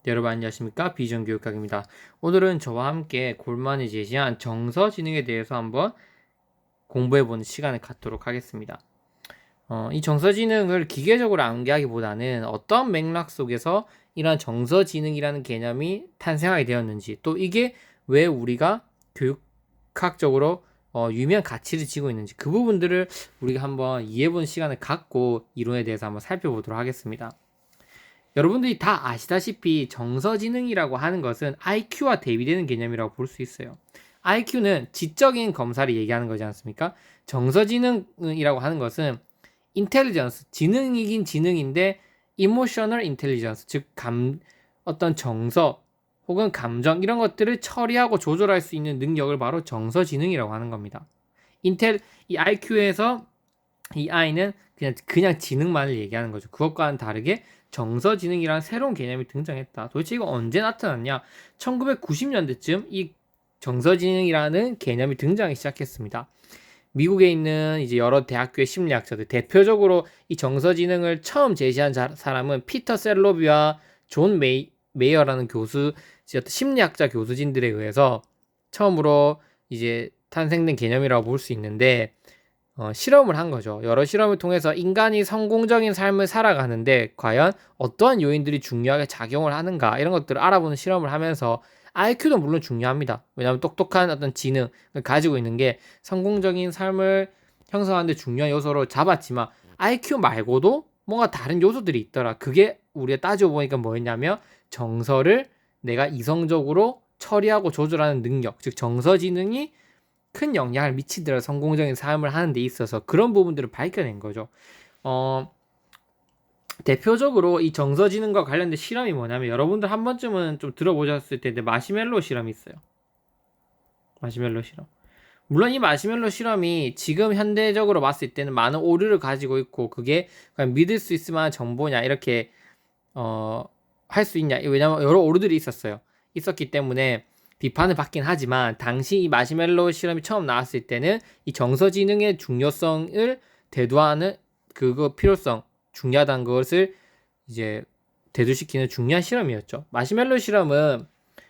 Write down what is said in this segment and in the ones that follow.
여러분 안녕하십니까? 비전교육학입니다. 오늘은 저와 함께 골만이 제시한 정서지능에 대해서 한번 공부해보는 시간을 갖도록 하겠습니다. 이 정서지능을 기계적으로 암기하기보다는 어떤 맥락 속에서 이러한 정서지능이라는 개념이 탄생하게 되었는지, 또 이게 왜 우리가 교육학적으로 유의미한 가치를 지고 있는지, 그 부분들을 우리가 한번 이해해보는 시간을 갖고 이론에 대해서 한번 살펴보도록 하겠습니다. 여러분들이 다 아시다시피 정서지능이라고 하는 것은 IQ와 대비되는 개념이라고 볼 수 있어요. IQ는 지적인 검사를 얘기하는 거지 않습니까? 정서지능이라고 하는 것은 인텔리전스, 지능이긴 지능인데 이모셔널 인텔리전스, 즉 어떤 정서 혹은 감정 이런 것들을 처리하고 조절할 수 있는 능력을 바로 정서지능이라고 하는 겁니다. 이 IQ에서 이 I는 그냥 지능만을 얘기하는 거죠. 그것과는 다르게 정서지능이라는 새로운 개념이 등장했다. 도대체 이거 언제 나타났냐? 1990년대쯤 이 정서지능이라는 개념이 등장하기 시작했습니다. 미국에 있는 이제 여러 대학교의 심리학자들, 대표적으로 이 정서지능을 처음 제시한 사람은 피터 셀로비와 존 메이어라는 교수, 심리학자 교수진들에 의해서 처음으로 이제 탄생된 개념이라고 볼 수 있는데, 실험을 한 거죠. 여러 실험을 통해서 인간이 성공적인 삶을 살아가는데 과연 어떠한 요인들이 중요하게 작용을 하는가, 이런 것들을 알아보는 실험을 하면서 IQ도 물론 중요합니다. 왜냐하면 똑똑한 어떤 지능을 가지고 있는 게 성공적인 삶을 형성하는 데 중요한 요소로 잡았지만 IQ 말고도 뭔가 다른 요소들이 있더라. 그게 우리가 따지고 보니까 뭐였냐면 정서를 내가 이성적으로 처리하고 조절하는 능력, 즉 정서지능이 큰 영향을 미치더라. 성공적인 삶을 하는 데 있어서 그런 부분들을 밝혀낸 거죠. 대표적으로 이 정서지능과 관련된 실험이 뭐냐면, 여러분들 한 번쯤은 좀 들어보셨을 텐데 마시멜로 실험이 있어요. 마시멜로 실험. 물론 이 마시멜로 실험이 지금 현대적으로 봤을 때는 많은 오류를 가지고 있고, 그게 그냥 믿을 수 있을 만한 정보냐 이렇게 할 수 있냐, 왜냐면 여러 오류들이 있었기 때문에 비판을 받긴 하지만, 당시 이 마시멜로 실험이 처음 나왔을 때는 이 정서지능의 중요성을 대두하는 그거 필요성, 중요하다는 것을 이제 대두시키는 중요한 실험이었죠. 마시멜로 실험은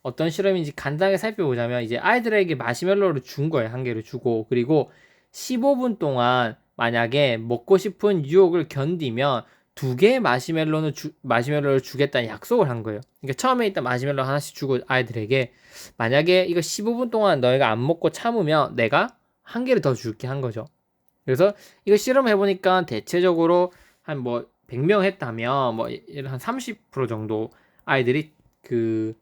어떤 실험인지 간단하게 살펴보자면, 이제 아이들에게 마시멜로를 준 거예요. 한 개를 주고, 그리고 15분 동안 만약에 먹고 싶은 유혹을 견디면 2개의 마시멜로를 주겠다는 약속을 한 거예요. 그러니까 처음에 일단 마시멜로 하나씩 주고 아이들에게, 만약에 이거 15분 동안 너희가 안 먹고 참으면 내가 한 개를 더 줄게 한 거죠. 그래서 이거 실험해보니까 대체적으로 한 100명 했다면 한 30% 정도 아이들이 그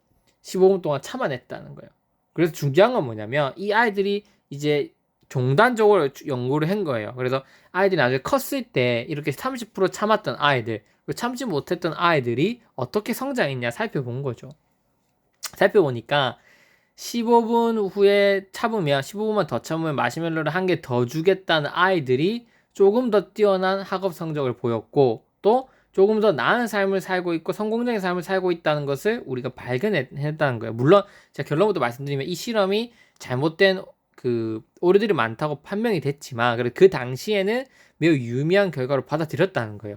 15분 동안 참아냈다는 거예요. 그래서 중요한 건 뭐냐면, 이 아이들이 이제 종단적으로 연구를 한 거예요. 그래서 아이들이 나중에 컸을 때 이렇게 30% 참았던 아이들, 참지 못했던 아이들이 어떻게 성장했냐 살펴본 거죠. 살펴보니까 15분 후에 참으면, 15분만 더 참으면 마시멜로를 한 개 더 주겠다는 아이들이 조금 더 뛰어난 학업 성적을 보였고, 또 조금 더 나은 삶을 살고 있고 성공적인 삶을 살고 있다는 것을 우리가 발견했다는 거예요. 물론 제가 결론부터 말씀드리면 이 실험이 잘못된 오류들이 많다고 판명이 됐지만, 그 당시에는 매우 유의미한 결과로 받아들였다는 거예요.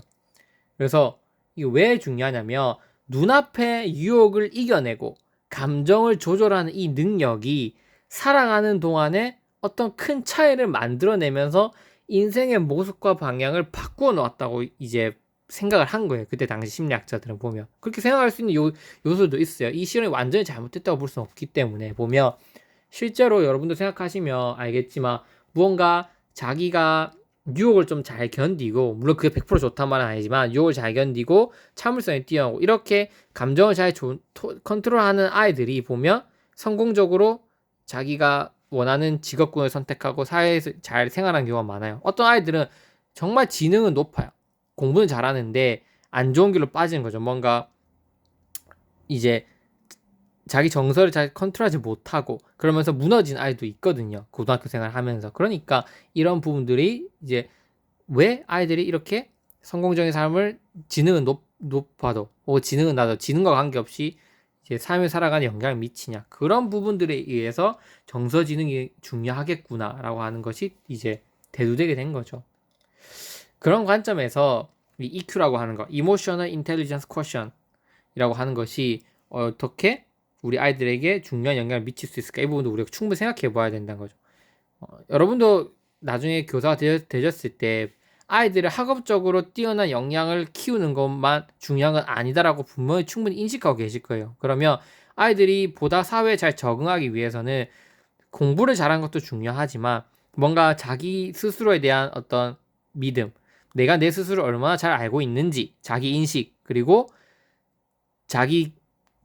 그래서 이게 왜 중요하냐면, 눈앞의 유혹을 이겨내고 감정을 조절하는 이 능력이 살아가는 동안에 어떤 큰 차이를 만들어내면서 인생의 모습과 방향을 바꾸어 놓았다고 이제 생각을 한 거예요. 그때 당시 심리학자들은 보면 그렇게 생각할 수 있는 요소도 있어요. 이 실험이 완전히 잘못됐다고 볼 수는 없기 때문에, 보면 실제로 여러분도 생각하시면 알겠지만, 무언가 자기가 유혹을 좀 잘 견디고, 물론 그게 100% 좋단 말은 아니지만 유혹을 잘 견디고 참을성이 뛰어나고 이렇게 감정을 잘 컨트롤하는 아이들이 보면 성공적으로 자기가 원하는 직업군을 선택하고 사회에서 잘 생활하는 경우가 많아요. 어떤 아이들은 정말 지능은 높아요. 공부는 잘하는데 안 좋은 길로 빠지는 거죠. 뭔가 이제 자기 정서를 잘 컨트롤하지 못하고 그러면서 무너진 아이도 있거든요. 고등학교 생활을 하면서. 그러니까 이런 부분들이 이제 왜 아이들이 이렇게 성공적인 삶을, 지능은 높아도 지능은 낮아도 지능과 관계없이 이제 삶을 살아가는 영향을 미치냐, 그런 부분들에 의해서 정서지능이 중요하겠구나라고 하는 것이 이제 대두되게 된 거죠. 그런 관점에서 이 EQ라고 하는 거, Emotional Intelligence Quotient 이라고 하는 것이 어떻게 우리 아이들에게 중요한 영향을 미칠 수 있을까? 이 부분도 우리가 충분히 생각해 봐야 된다는 거죠. 여러분도 나중에 교사가 되셨을 때 아이들을 학업적으로 뛰어난 역량을 키우는 것만 중요한 건 아니다라고 분명히 충분히 인식하고 계실 거예요. 그러면 아이들이 보다 사회에 잘 적응하기 위해서는 공부를 잘하는 것도 중요하지만 뭔가 자기 스스로에 대한 어떤 믿음, 내가 내 스스로 얼마나 잘 알고 있는지, 자기 인식, 그리고 자기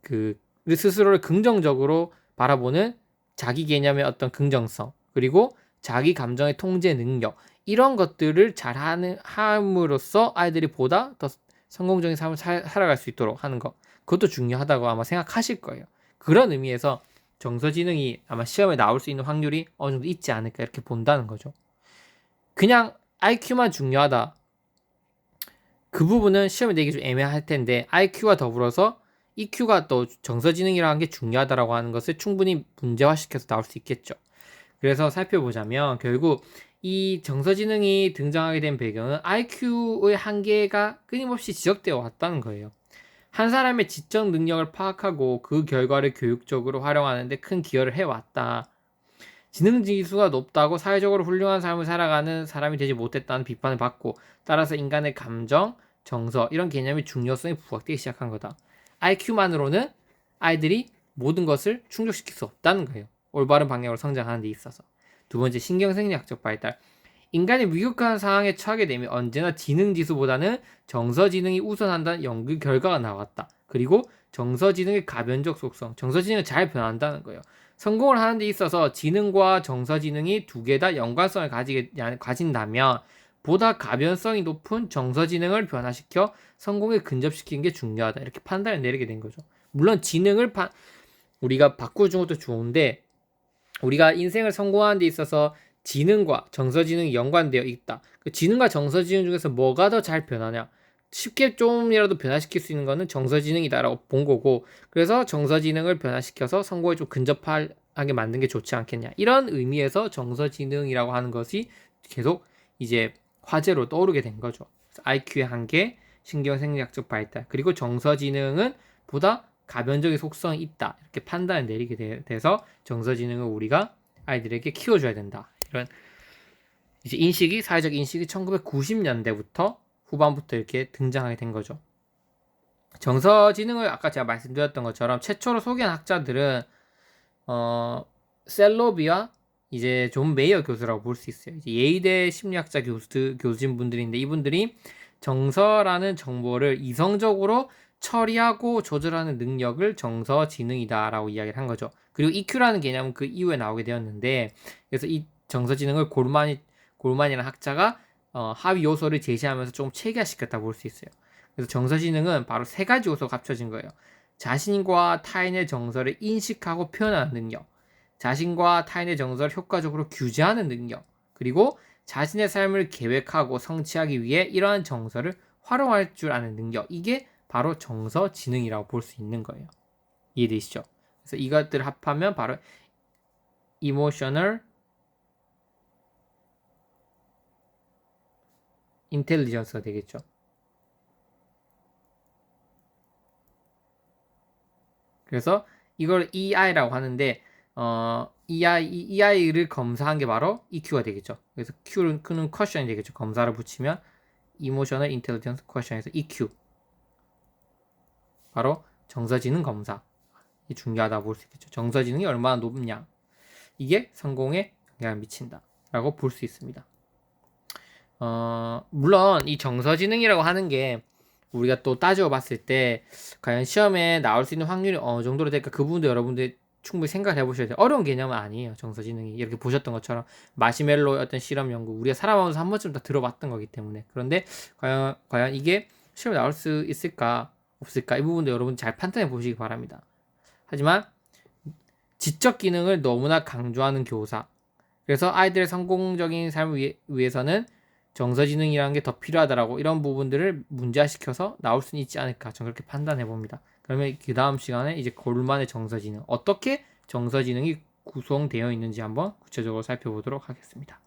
그 스스로를 긍정적으로 바라보는 자기 개념의 어떤 긍정성, 그리고 자기 감정의 통제 능력, 이런 것들을 함으로써 아이들이 보다 더 성공적인 삶을 살아갈 수 있도록 하는 것, 그것도 중요하다고 아마 생각하실 거예요. 그런 의미에서 정서지능이 아마 시험에 나올 수 있는 확률이 어느 정도 있지 않을까 이렇게 본다는 거죠. 그냥 IQ만 중요하다, 그 부분은 시험에 내기 좀 애매할 텐데 IQ와 더불어서 EQ가 또 정서지능이라는 게 중요하다라고 하는 것을 충분히 문제화시켜서 나올 수 있겠죠. 그래서 살펴보자면 결국 이 정서지능이 등장하게 된 배경은 IQ의 한계가 끊임없이 지적되어 왔다는 거예요. 한 사람의 지적 능력을 파악하고 그 결과를 교육적으로 활용하는 데 큰 기여를 해왔다. 지능 지수가 높다고 사회적으로 훌륭한 삶을 살아가는 사람이 되지 못했다는 비판을 받고, 따라서 인간의 감정, 정서 이런 개념의 중요성이 부각되기 시작한 거다. IQ만으로는 아이들이 모든 것을 충족시킬 수 없다는 거예요. 올바른 방향으로 성장하는 데 있어서. 두 번째, 신경생리학적 발달. 인간이 위급한 상황에 처하게 되면 언제나 지능지수보다는 정서지능이 우선한다는 연구 결과가 나왔다. 그리고 정서지능의 가변적 속성, 정서지능은 잘 변한다는 거예요. 성공을 하는 데 있어서 지능과 정서지능이 두 개 다 연관성을 가진다면 보다 가변성이 높은 정서지능을 변화시켜 성공에 근접시키는 게 중요하다. 이렇게 판단을 내리게 된 거죠. 물론 지능을 우리가 바꿔준 것도 좋은데, 우리가 인생을 성공하는 데 있어서 지능과 정서지능이 연관되어 있다. 그 지능과 정서지능 중에서 뭐가 더 잘 변하냐? 쉽게 좀이라도 변화시킬 수 있는 거는 정서지능이다라고 본 거고, 그래서 정서지능을 변화시켜서 성공에 좀 근접하게 만든 게 좋지 않겠냐. 이런 의미에서 정서지능이라고 하는 것이 계속 이제 화제로 떠오르게 된 거죠. IQ의 한계, 신경생리학적 발달, 그리고 정서지능은 보다 가변적인 속성이 있다. 이렇게 판단을 내리게 돼서 정서지능을 우리가 아이들에게 키워줘야 된다. 이런 이제 인식이, 사회적 인식이 1990년대부터 후반부터 이렇게 등장하게 된 거죠. 정서지능을 아까 제가 말씀드렸던 것처럼 최초로 소개한 학자들은 셀로비와 이제 존 메이어 교수라고 볼 수 있어요. 이제 예의대 심리학자 교수진 분들인데, 이분들이 정서라는 정보를 이성적으로 처리하고 조절하는 능력을 정서지능이다라고 이야기를 한 거죠. 그리고 EQ라는 개념은 그 이후에 나오게 되었는데, 그래서 이 정서지능을 골만이라는 학자가 하위 요소를 제시하면서 좀 체계화시켰다고 볼 수 있어요. 그래서 정서지능은 바로 세 가지 요소가 합쳐진 거예요. 자신과 타인의 정서를 인식하고 표현하는 능력, 자신과 타인의 정서를 효과적으로 규제하는 능력, 그리고 자신의 삶을 계획하고 성취하기 위해 이러한 정서를 활용할 줄 아는 능력, 이게 바로 정서지능이라고 볼 수 있는 거예요. 이해되시죠? 그래서 이것들을 합하면 바로 Emotional Intelligence가 되겠죠. 그래서 이걸 EI라고 하는데, EI를 검사한 게 바로 EQ가 되겠죠. 그래서 Q는 퀘션이 되겠죠. 검사를 붙이면 Emotional Intelligence Question에서 EQ, 바로 정서지능 검사, 이 중요하다고 볼 수 있겠죠. 정서지능이 얼마나 높냐, 이게 성공에 영향을 미친다라고 볼 수 있습니다. 물론 이 정서지능이라고 하는 게 우리가 또 따져 봤을 때 과연 시험에 나올 수 있는 확률이 어느 정도로 될까, 그 부분도 여러분들 충분히 생각을 해보셔야 돼요. 어려운 개념은 아니에요. 정서지능이 이렇게 보셨던 것처럼 마시멜로의 어떤 실험 연구, 우리가 살아가면서 한 번쯤 다 들어봤던 거기 때문에. 그런데 과연 이게 시험에 나올 수 있을까 없을까, 이 부분도 여러분 잘 판단해 보시기 바랍니다. 하지만 지적 기능을 너무나 강조하는 교사, 그래서 아이들의 성공적인 삶을 위해서는 정서지능이라는 게 더 필요하다라고, 이런 부분들을 문제화시켜서 나올 수는 있지 않을까, 저는 그렇게 판단해 봅니다. 그러면 그 다음 시간에 이제 골만의 정서지능, 어떻게 정서지능이 구성되어 있는지 한번 구체적으로 살펴보도록 하겠습니다.